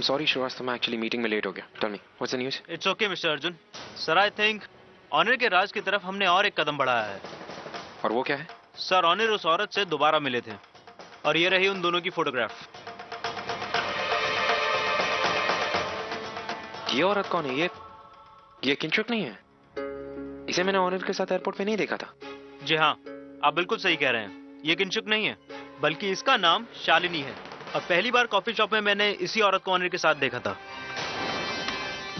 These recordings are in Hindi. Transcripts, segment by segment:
सॉरी श्रीवास्तव, मैं एक्चुअली मीटिंग में लेट हो गया. Tell me, what's the news? It's okay mister Arjun. Sir I think honour के राज की तरफ हमने और एक कदम बढ़ाया है. और वो क्या है? सर ऑनर उस औरत से दोबारा मिले थे और ये रही उन दोनों की फोटोग्राफ. ये औरत कौन है? ये किंचुक नहीं है? इसे मैंने ऑनर के साथ एयरपोर्ट पे नहीं देखा था. जी हाँ, आप बिल्कुल सही कह रहे हैं. ये किंचुक नहीं है, बल्कि इसका नाम शालिनी है. और पहली बार कॉफी शॉप में मैंने इसी औरत को ऑनर के साथ देखा था.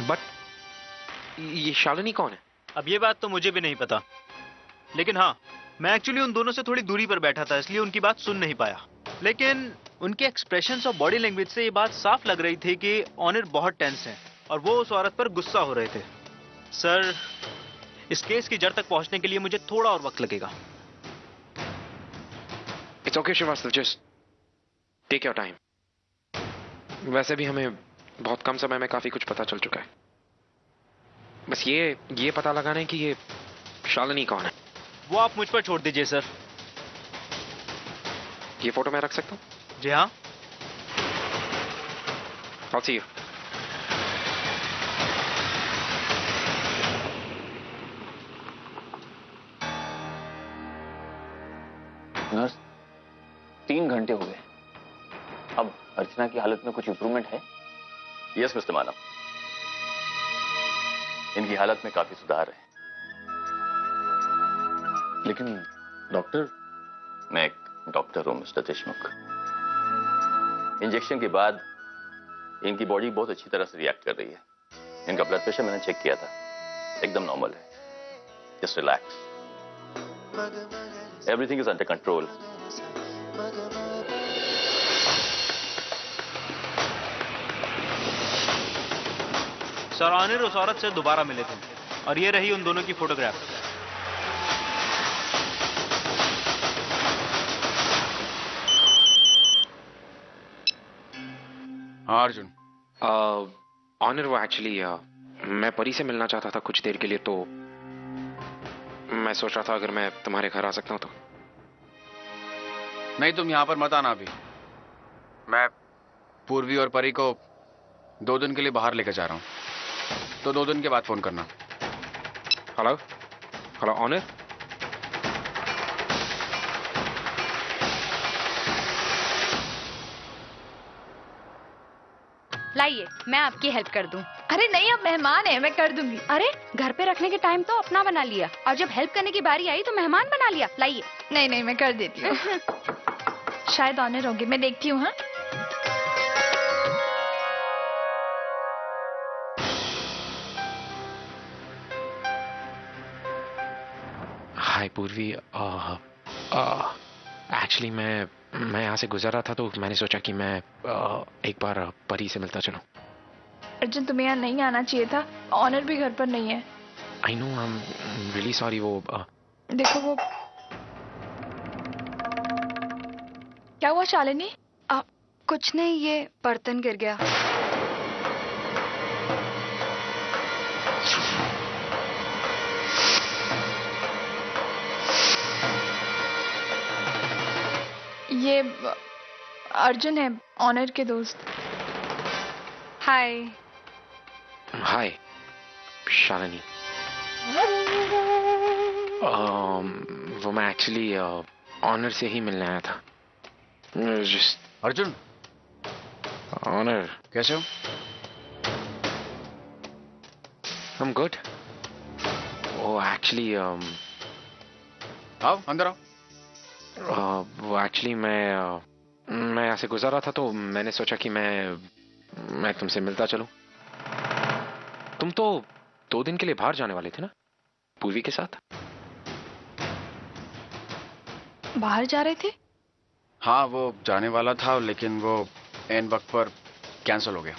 बट ये शालिनी कौन है? अब ये बात तो मुझे भी नहीं पता, लेकिन हाँ, मैं एक्चुअली उन दोनों से थोड़ी दूरी पर बैठा था, इसलिए उनकी बात सुन नहीं पाया. लेकिन उनके एक्सप्रेशंस और बॉडी लैंग्वेज से ये बात साफ लग रही थी कि ऑनर बहुत टेंस है और वो उस औरत पर गुस्सा हो रहे थे. सर, इस केस की जड़ तक पहुंचने के लिए मुझे थोड़ा और वक्त लगेगा. It's okay Srivastava, just take your time. वैसे भी हमें बहुत कम समय में काफी कुछ पता चल चुका है. बस ये पता लगाना है कि ये शालिनी कौन है. वो आप मुझ पर छोड़ दीजिए सर. ये फोटो मैं रख सकता हूँ? जी हाँ. I'll see you. नर्स, 3 घंटे हो गए. अब अर्चना की हालत में कुछ इंप्रूवमेंट है? यस मिस्टर मानव, इनकी हालत में काफी सुधार है. लेकिन डॉक्टर... मैं एक डॉक्टर हूं मिस्टर देशमुख. इंजेक्शन के बाद इनकी बॉडी बहुत अच्छी तरह से रिएक्ट कर रही है. इनका ब्लड प्रेशर मैंने चेक किया था, एकदम नॉर्मल है. Just relax, everything is under control. Sir honour उस औरत से दोबारा मिले थे और ये रही उन दोनों की फोटोग्राफ. हाँ अर्जुन. ऑनर, वो एक्चुअली मैं परी से मिलना चाहता था कुछ देर के लिए, तो मैं सोच रहा था अगर मैं तुम्हारे घर आ सकता हूँ तो. नहीं, तुम यहाँ पर मत आना अभी. मैं पूर्वी और परी को 2 दिन के लिए बाहर लेकर जा रहा हूँ, तो 2 दिन के बाद फोन करना. Hello hello honour. लाइए, मैं आपकी हेल्प कर दूं. अरे नहीं, अब मेहमान है, मैं कर दूंगी. अरे, घर पे रखने के टाइम तो अपना बना लिया और जब हेल्प करने की बारी आई तो मेहमान बना लिया. लाइए. नहीं नहीं, मैं कर देती हूँ. शायद ऑनर होंगे, मैं देखती हूँ. हाँ, हाय पूर्वी. एक्चुअली मैं यहाँ से गुजर रहा था तो मैंने सोचा कि मैं एक बार परी से मिलता चलूं. अर्जुन, तुम्हें यहाँ नहीं आना चाहिए था. ऑनर भी घर पर नहीं है. I know, I am really sorry. वो देखो, वो क्या हुआ शालिनी? कुछ नहीं, ये बर्तन गिर गया. ये अर्जुन है, ऑनर के दोस्त. हाय. हाय शालिनी. वो मैं एक्चुअली ऑनर से ही मिलने आया था. Just Arjun, honour. कैसे हो? I am good. वो एक्चुअली आओ अंदर आओ. वो एक्चुअली मैं यहाँ से गुजर रहा था तो मैंने सोचा कि मैं तुमसे मिलता चलूं. तुम तो 2 दिन के लिए बाहर जाने वाले थे ना पूर्वी के साथ? बाहर जा रहे थे? हाँ, वो जाने वाला था, लेकिन वो एन वक्त पर कैंसिल हो गया.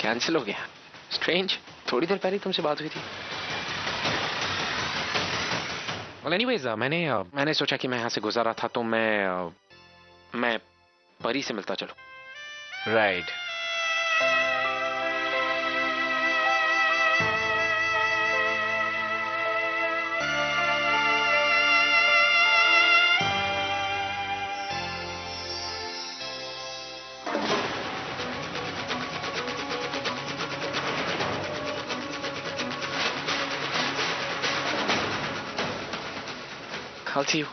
कैंसिल हो गया? स्ट्रेंज. थोड़ी देर पहले तुमसे बात हुई थी. well anyways, मैंने सोचा कि मैं यहाँ से गुजर रहा था तो मैं परी से मिलता चलूं. Right. I'll see you.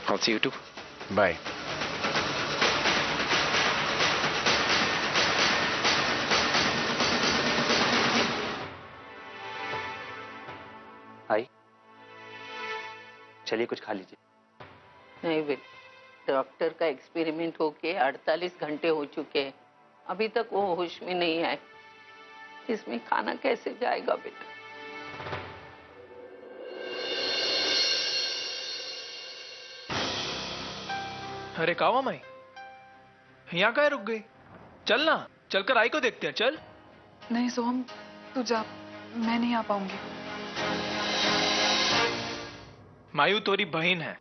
I'll see you too. Bye. आई, चलिए कुछ खा लीजिए। नहीं बेटा, डॉक्टर का एक्सपेरिमेंट होके 48 घंटे हो चुके हैं, अभी तक वो होश में नहीं आए। इसमें खाना कैसे जाएगा बेटा? अरे कावा माई, यहाँ का रुक गई? चल ना, चलकर आई को देखते हैं। चल। नहीं सोहम, तू जा, मैं नहीं आ पाऊंगी। मायू तोरी बहन है,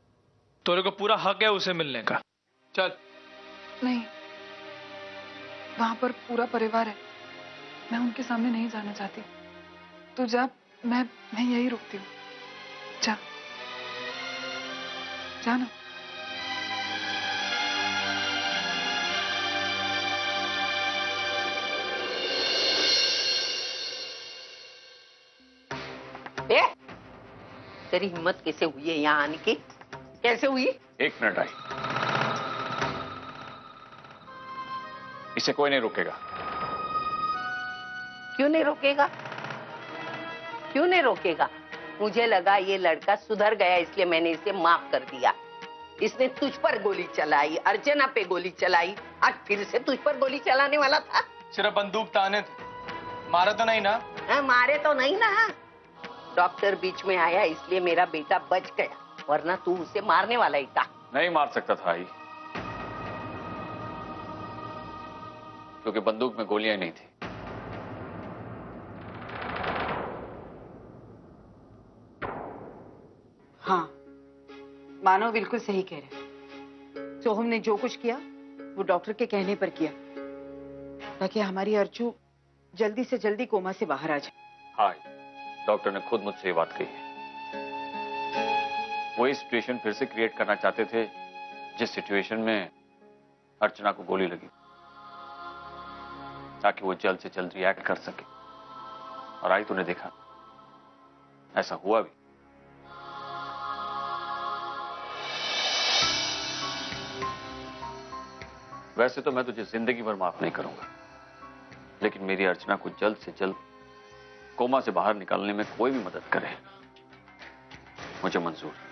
तोरे को पूरा हक है उसे मिलने का। चल। नहीं, वहां पर पूरा परिवार है, मैं उनके सामने नहीं जाना चाहती। तू जा, मैं यही रुकती हूँ। जा, जा ना। तेरी हिम्मत कैसे हुई है यहाँ आने की? कैसे हुई? एक मिनट आई, इसे कोई नहीं रोकेगा। क्यों नहीं रोकेगा? क्यों नहीं रोकेगा? मुझे लगा ये लड़का सुधर गया, इसलिए मैंने इसे माफ कर दिया। इसने तुझ पर गोली चलाई, अर्चना पे गोली चलाई, आज फिर से तुझ पर गोली चलाने वाला था। सिर्फ बंदूक ताने थे, मारा तो नहीं ना? मारे तो नहीं ना। डॉक्टर बीच में आया इसलिए मेरा बेटा बच गया, वरना तू उसे मारने वाला ही था। नहीं मार सकता था आई, क्योंकि बंदूक में गोलियां नहीं थी। हाँ, मानव बिल्कुल सही कह रहे हैं। सोहम ने जो कुछ किया वो डॉक्टर के कहने पर किया, ताकि हमारी अर्चू जल्दी से जल्दी कोमा से बाहर आ जाए। हाँ, डॉक्टर ने खुद मुझसे ये बात कही है। वो इस सिचुएशन फिर से क्रिएट करना चाहते थे जिस सिचुएशन में अर्चना को गोली लगी, ताकि वो जल्द से जल्द रिएक्ट कर सके। और आई तूने देखा, ऐसा हुआ भी। वैसे तो मैं तुझे जिंदगी भर माफ नहीं करूंगा, लेकिन मेरी अर्चना को जल्द से जल्द कोमा से बाहर निकालने में कोई भी मदद करे, मुझे मंजूर है।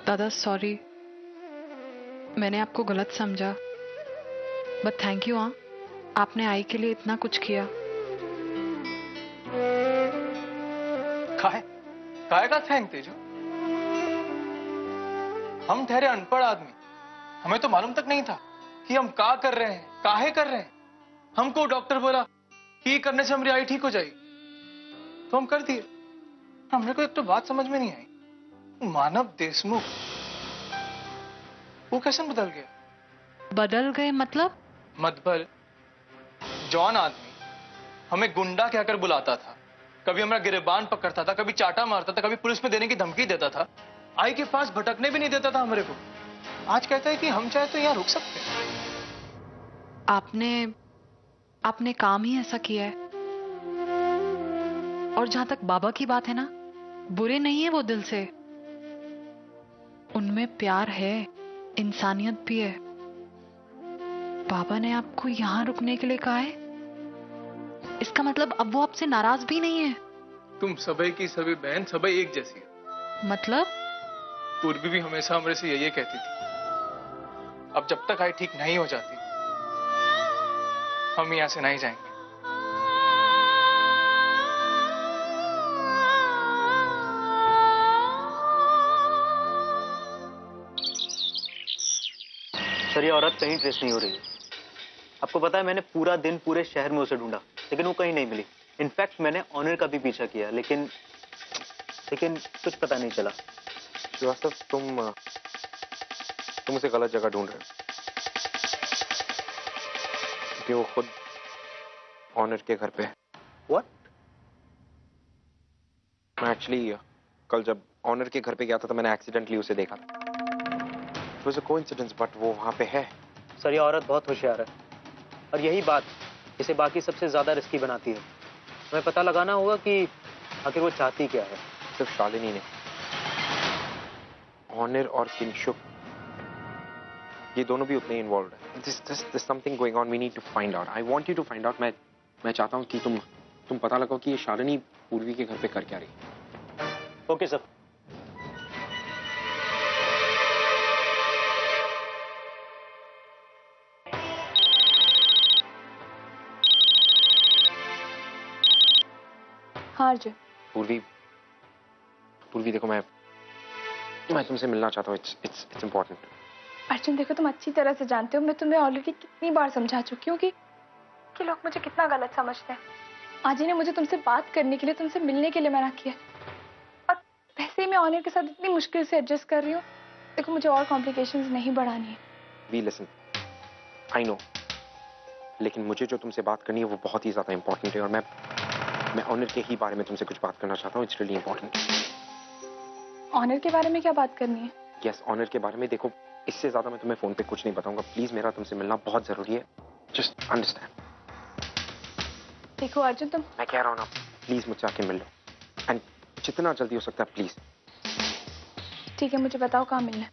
दादा सॉरी, मैंने आपको गलत समझा, बट थैंक यू। हाँ, आपने आई के लिए इतना कुछ किया। काहे का थैंक तेजू? हम ठहरे अनपढ़ आदमी, हमें तो मालूम तक नहीं था कि हम का कर रहे हैं, काहे कर रहे हैं। हमको डॉक्टर बोला कि ये करने से हमारी आई ठीक हो जाएगी, तो हम कर दिए। हमने को एक तो बात समझ में नहीं आई, मानव देशमुख वो कैसे बदल गया? बदल गए मतलब? मतबल जॉन आदमी हमें गुंडा कहकर बुलाता था, कभी हमारा गिरेबान पकड़ता था, कभी चाटा मारता था, कभी पुलिस में देने की धमकी देता था, आई के पास भटकने भी नहीं देता था हमारे को। आज कहता है कि हम चाहे तो यहाँ रुक सकते हैं। आपने काम ही ऐसा किया है। और जहां तक बाबा की बात है ना, बुरे नहीं है वो दिल से, उनमें प्यार है, इंसानियत भी है। बाबा ने आपको यहां रुकने के लिए कहा है, इसका मतलब अब वो आपसे नाराज भी नहीं है। तुम सभी की सभी बहन सभी एक जैसी है। मतलब? पूर्वी भी हमेशा हमरे से यही कहती थी, अब जब तक आई ठीक नहीं हो जाती हम यहां से नहीं जाएंगे। सर, ये औरत कहीं ट्रेस नहीं हो रही है। आपको पता है, मैंने पूरा दिन पूरे शहर में उसे ढूंढा, लेकिन वो कहीं नहीं मिली। इनफैक्ट मैंने ऑनर का भी पीछा किया, लेकिन कुछ पता नहीं चला। श्रीवास्तव, तुम उसे गलत जगह ढूंढ रहे हो, क्योंकि वो खुद ऑनर के घर पे। What? मैं एक्चुअली कल जब ऑनर के घर पे गया था तो मैंने एक्सीडेंटली उसे देखा था। It was a coincidence, but वो वहां पे है। सर ये औरत बहुत होशियार है और यही बात इसे बाकी सबसे ज्यादा रिस्की बनाती है। हमें पता लगाना होगा कि आखिर वो चाहती क्या है। सिर्फ शालिनी ने, ऑनर और किंशुक, ये दोनों भी उतने इन्वॉल्व है। This something going on, we need to find out. I want you to find out. मैं चाहता हूँ कि तुम पता लगाओ कि ये शालिनी पूर्वी के घर पे कर क्या रही है। Okay sir. हाँ अर्जुन। पूर्वी देखो, मैं तुमसे मिलना चाहता हूँ। It's important. अर्जुन देखो, तुम अच्छी तरह से जानते हो मैं तुम्हें ऑलरेडी कितनी बार समझा चुकी हूँ कि लोग मुझे कितना गलत समझते हैं। आज ही ने मुझे तुमसे बात करने के लिए, तुमसे मिलने के लिए मना किया, और वैसे ही मैं ऑनर के साथ इतनी मुश्किल से एडजस्ट कर रही हूँ। देखो मुझे और कॉम्प्लिकेशंस नहीं बढ़ानी है। वी लिसन, आई नो, लेकिन मुझे जो तुमसे बात करनी है वो बहुत ही ज्यादा इंपॉर्टेंट है, और मैं ऑनर के ही बारे में तुमसे कुछ बात करना चाहता हूँ। It's really important. ऑनर के बारे में क्या बात करनी है? यस, ऑनर के बारे में। देखो, इससे ज्यादा मैं तुम्हें फोन पे कुछ नहीं बताऊंगा। प्लीज, मेरा तुमसे मिलना बहुत जरूरी है। Just understand. देखो अर्जुन, तुम, मैं कह रहा हूँ ना, प्लीज मुझसे आके मिल लो, एंड जितना जल्दी हो सकता है प्लीज। ठीक है, मुझे बताओ कहाँ मिलना है।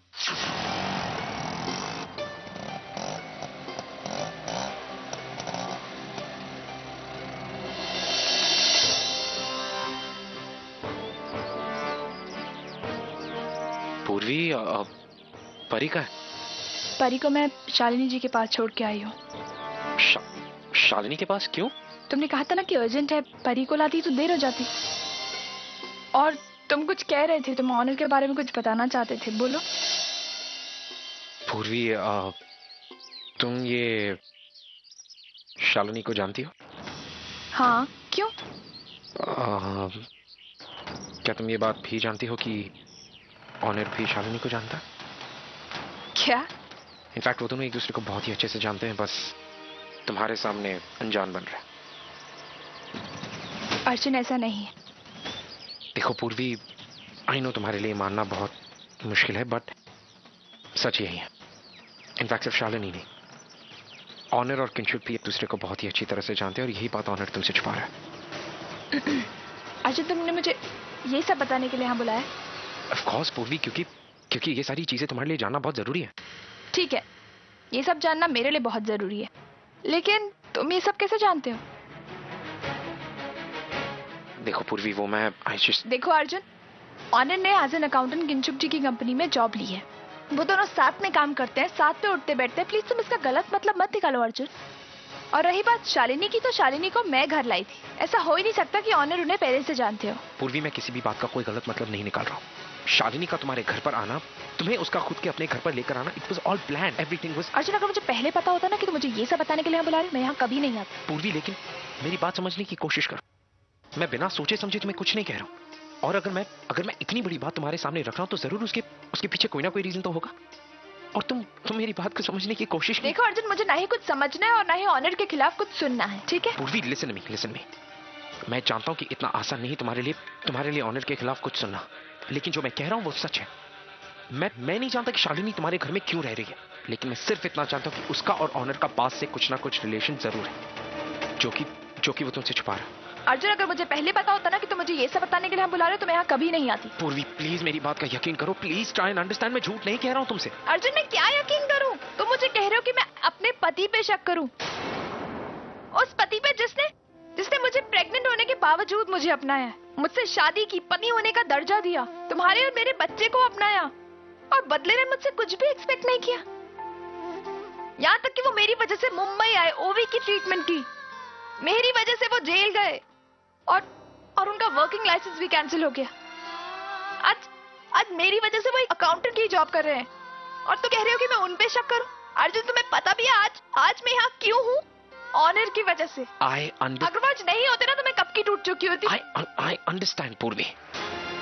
पूर्वी, परी का है? परी को मैं शालिनी जी के पास छोड़ के आई हूँ। शालिनी के पास? क्यों? तुमने कहा था ना कि अर्जेंट है, परी को लाती तो देर हो जाती। और तुम कुछ कह रहे थे, तुम ऑनर के बारे में कुछ बताना चाहते थे, बोलो। पूर्वी, तुम ये शालिनी को जानती हो? हाँ, क्यों? क्या तुम ये बात भी जानती हो कि ऑनर भी शालिनी को जानता है? क्या? इनफैक्ट वो दोनों एक दूसरे को बहुत ही अच्छे से जानते हैं, बस तुम्हारे सामने अनजान बन रहा है। अर्जुन, ऐसा नहीं है। देखो पूर्वी, आई नो तुम्हारे लिए मानना बहुत मुश्किल है, बट सच यही है। इनफैक्ट सिर्फ शालिनी नहीं, ऑनर और किंशुक भी एक दूसरे को बहुत ही अच्छी तरह से जानते हैं, और यही बात ऑनर तुमसे छुपा रहा है। अर्जुन, तुमने मुझे ये सब बताने के लिए यहाँ बुलाया? ऑफ कोर्स पूर्वी, क्योंकि ये सारी चीजें तुम्हारे लिए जानना बहुत जरूरी है। ठीक है, ये सब जानना मेरे लिए बहुत जरूरी है, लेकिन तुम ये सब कैसे जानते हो? देखो पूर्वी, वो मैं देखो अर्जुन, ऑनर ने एज एन अकाउंटेंट किंशुक जी की कंपनी में जॉब ली है। वो दोनों साथ में काम करते हैं, साथ में उठते बैठते हैं। प्लीज तुम इसका गलत मतलब मत निकालो अर्जुन। और रही बात शालिनी की, तो शालिनी को मैं घर लाई थी। ऐसा हो ही नहीं सकता कि ऑनर उन्हें पहले से जानते हो। पूर्वी, मैं किसी भी बात का कोई गलत मतलब नहीं निकाल रहा हूँ। शालिनी का तुम्हारे घर पर आना, तुम्हें उसका खुद के अपने घर पर लेकर आना, it was all planned, everything was. Arjun, अगर मुझे पहले पता होता ना कि तुम मुझे ये सब बताने के लिए यहाँ बुला रहे, मैं यहाँ कभी नहीं आती। पूर्वी, लेकिन मेरी बात समझने की कोशिश करो। मैं बिना सोचे समझे तुम्हें कुछ नहीं कह रहा हूँ, और अगर मैं इतनी बड़ी बात तुम्हारे सामने रख रहा हूँ तो जरूर उसके पीछे कोई ना कोई रीजन तो होगा, और तुम मेरी बात को समझने की कोशिश। देखो अर्जुन, मुझे ना ही कुछ समझना है और ना ही ऑनर के खिलाफ कुछ सुनना है, ठीक है? पूर्वी, लिसन मी। मैं जानता हूँ कि इतना आसान नहीं तुम्हारे लिए ऑनर के खिलाफ कुछ सुनना, लेकिन जो मैं कह रहा हूँ वो सच है। मैं नहीं जानता कि शालिनी तुम्हारे घर में क्यों रह रही है, लेकिन मैं सिर्फ इतना जानता हूँ कि उसका और ऑनर का पास से कुछ ना कुछ रिलेशन जरूर है, जो कि वो तुमसे छुपा रहा है। अर्जुन, अगर मुझे पहले पता होता ना कि तुम मुझे ये सब बताने के लिए बुला रहे हो, तो मैं यहाँ कभी नहीं आती। पूर्वी प्लीज, मेरी बात का यकीन करो, प्लीज ट्राई एंड अंडरस्टैंड। मैं झूठ नहीं कह रहा हूँ तुमसे। अर्जुन, मैं क्या यकीन करूँ? तुम मुझे कह रहे हो कि मैं अपने पति पे शक करूँ, उस पति पे जिसने मुझे प्रेग्नेंट होने के बावजूद मुझे अपनाया, मुझसे शादी की, पति होने का दर्जा दिया, तुम्हारे और मेरे बच्चे को अपनाया, और बदले में मुझसे कुछ भी एक्सपेक्ट नहीं किया। यहाँ तक कि वो मेरी वजह से मुंबई आए, ओवी की ट्रीटमेंट की, मेरी वजह से वो जेल गए, और उनका वर्किंग लाइसेंस भी कैंसिल हो गया। आज मेरी वजह से वो एक अकाउंटेंट की जॉब कर रहे हैं, और तो कह रहे हो कि मैं उन पे शक करूं? अर्जुन, तुम्हें पता भी है आज मैं यहाँ क्यों हूँ? ऑनर की वजह से। अगर वो आज नहीं होते ना तो मैं कब की टूट चुकी होती। आई अंडरस्टैंड पूर्वी,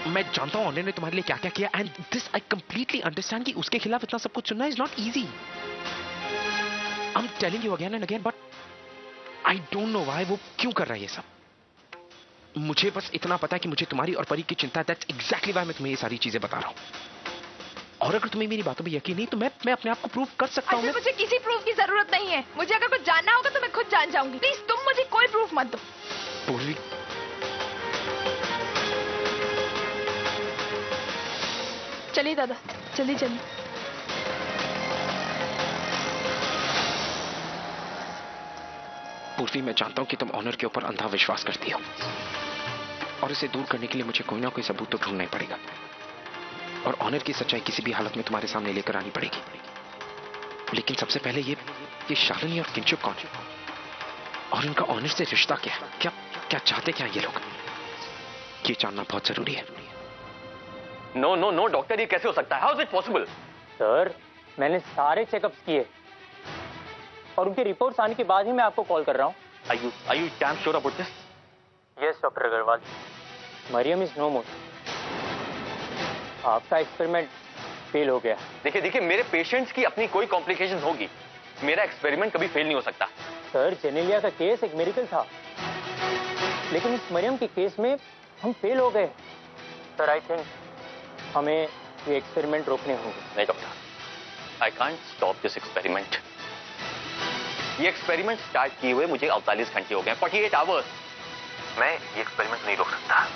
मैं जानता हूँ ऑनर ने तुम्हारे लिए क्या क्या किया, and this I completely understand कि उसके खिलाफ इतना सब कुछ सुनना is not easy. I am telling you again and again, but I don't know why वो क्यों कर रहा है ये सब। मुझे बस इतना पता है कि मुझे तुम्हारी और परी की चिंता, दैट्स एग्जैक्टली व्हाई मैं तुम्हें ये सारी चीजें बता रहा हूं। और अगर तुम्हें मेरी बातों पे यकीन नहीं तो मैं अपने आप को प्रूव कर सकता हूं। मुझे किसी प्रूफ की जरूरत नहीं है। मुझे अगर कुछ जानना होगा तो मैं खुद जान जाऊंगी। प्लीज तुम मुझे कोई प्रूफ मत दो। पूर्वी, चलिए दादा, जल्दी चलिए। पूर्वी, मैं जानता हूं कि तुम ऑनर के ऊपर अंधा विश्वास करती हो और इसे दूर करने के लिए मुझे कोई ना कोई सबूत तो ढूंढना ही पड़ेगा और ऑनर की सच्चाई किसी भी हालत में तुम्हारे सामने लेकर आनी पड़ेगी। लेकिन सबसे पहले ये शालिनी और किंचुक कौन और इनका ऑनर से रिश्ता क्या है? क्या चाहते क्या ये लोग? ये जानना बहुत जरूरी है। नो नो नो डॉक्टर, ये कैसे हो सकता है? How is it possible? Sir, मैंने सारे चेकअप्स किए और उनके रिपोर्ट्स आने के बाद ही मैं आपको कॉल कर रहा हूँ। Are you damn sure about this? Yes doctor Agarwal, Mariam is no more. आपका एक्सपेरिमेंट फेल हो गया। देखिए मेरे पेशेंट्स की अपनी कोई कॉम्प्लिकेशन होगी, मेरा एक्सपेरिमेंट कभी फेल नहीं हो सकता। सर, जेनेलिया का केस एक मिरेकल था, लेकिन इस मरियम के केस में हम फेल हो गए। सर, आई थिंक हमें ये एक्सपेरिमेंट रोकने होंगे। नहीं doctor, I can't stop this experiment. ये एक्सपेरिमेंट स्टार्ट किए हुए मुझे 48 घंटे हो गए, 48 आवर्स। मैं ये एक्सपेरिमेंट नहीं रोक सकता।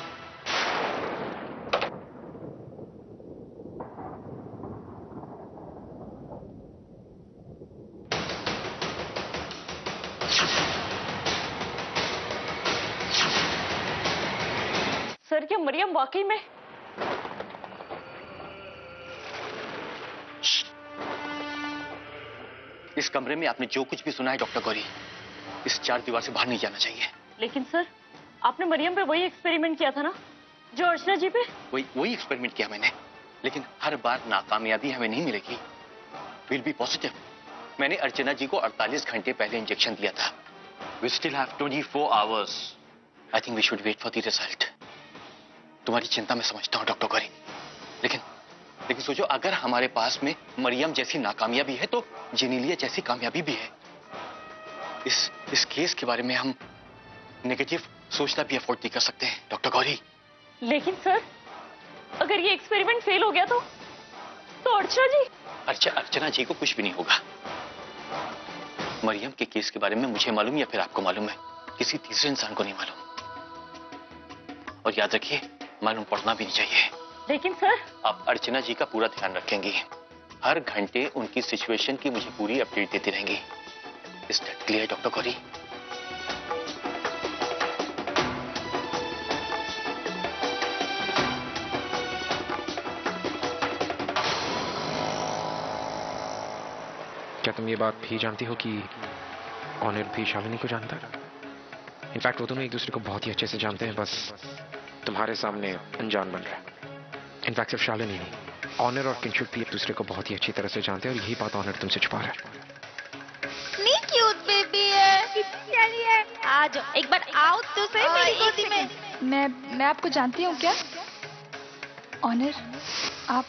सर, क्या मरियम वाकई में? इस कमरे में आपने जो कुछ भी सुना है डॉक्टर गौरी, इस 4 दीवार से बाहर नहीं जाना चाहिए। लेकिन सर, आपने मरियम पे वही एक्सपेरिमेंट किया था ना जो अर्चना जी पे? वही एक्सपेरिमेंट किया मैंने, लेकिन हर बार नाकामयाबी हमें नहीं मिलेगी। Will be positive. मैंने अर्चना जी को 48 घंटे पहले इंजेक्शन दिया था। We still have 24 hours. I think we should wait for the result. तुम्हारी चिंता मैं समझता हूँ डॉक्टर गौरी, लेकिन सोचो, अगर हमारे पास में मरियम जैसी नाकामयाबी है तो जेनेलिया जैसी कामयाबी भी है। इस केस के बारे में हम नेगेटिव सोचना भी अफोर्ड नहीं कर सकते हैं डॉक्टर गौरी। लेकिन सर, अगर ये एक्सपेरिमेंट फेल हो गया तो अर्चना जी? अर्चना जी को कुछ भी नहीं होगा। मरियम के केस के बारे में मुझे मालूम या फिर आपको मालूम है, किसी तीसरे इंसान को नहीं मालूम। और याद रखिए, मालूम पड़ना भी नहीं चाहिए। लेकिन सर, आप अर्चना जी का पूरा ध्यान रखेंगी, हर घंटे उनकी सिचुएशन की मुझे पूरी अपडेट देती रहेंगी। Is that clear doctor Gauri? क्या तुम ये बात भी जानती हो कि ऑनर भी शालिनी को जानता है? इनफैक्ट वो दोनों एक दूसरे को बहुत ही अच्छे से जानते हैं, बस तुम्हारे सामने अनजान बन रहा है। इनफैक्ट सिर्फ शालिनी नहीं, ऑनर और किंशुक भी एक दूसरे को बहुत ही अच्छी तरह से जानते हैं और यही बात ऑनर तुमसे छुपा रहा है। इतनी क्यूट बेबी है, कितनी प्यारी है। आ जाओ, एक बार आओ तो सही मेरी गोदी में। मैं आपको जानती हूँ क्या? ऑनर, आप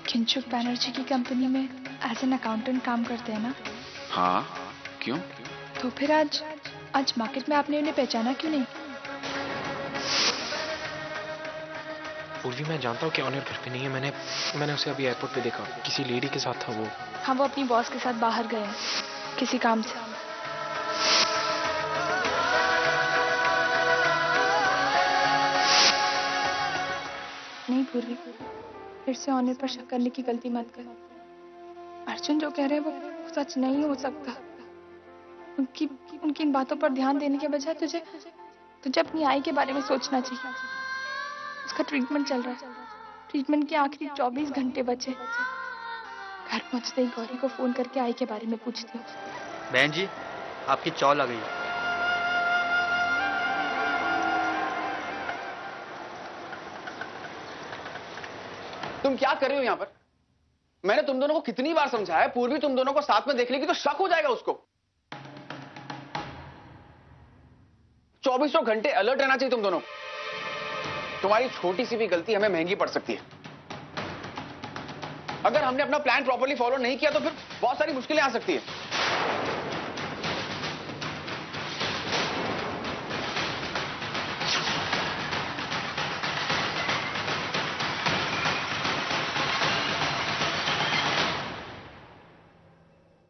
किंशुक बैनर्जी की कंपनी में एज एन अकाउंटेंट काम करते हैं ना? हाँ, क्यों? तो फिर आज मार्केट में आपने उन्हें पहचाना क्यों नहीं? पूर्वी, मैं जानता हूँ कि ऑनर घर पे नहीं है। मैंने उसे अभी एयरपोर्ट पे देखा, किसी लेडी के साथ था वो। हाँ, वो अपनी बॉस के साथ बाहर गए हैं किसी काम से। नहीं पूर्वी, फिर से ऑनर पर शक करने की गलती मत कर। अर्जुन जो कह रहे हैं वो सच नहीं हो सकता। उनकी इन बातों पर ध्यान देने के बजाय तुझे अपनी आई के बारे में सोचना चाहिए। उसका ट्रीटमेंट चल रहा है, ट्रीटमेंट के आखिरी 24 घंटे बचे। घर पहुंचते ही गौरी को फोन करके आई के बारे में पूछती हूँ। बहन जी, आपकी चॉल आ गई। तुम क्या कर रहे हो यहाँ पर? मैंने तुम दोनों को कितनी बार समझाया, पूर्वी तुम दोनों को साथ में देख लेगी तो शक हो जाएगा उसको। 24 घंटे अलर्ट रहना चाहिए तुम दोनों को। तुम्हारी छोटी सी भी गलती हमें महंगी पड़ सकती है। अगर हमने अपना प्लान प्रॉपर्ली फॉलो नहीं किया तो फिर बहुत सारी मुश्किलें आ सकती है।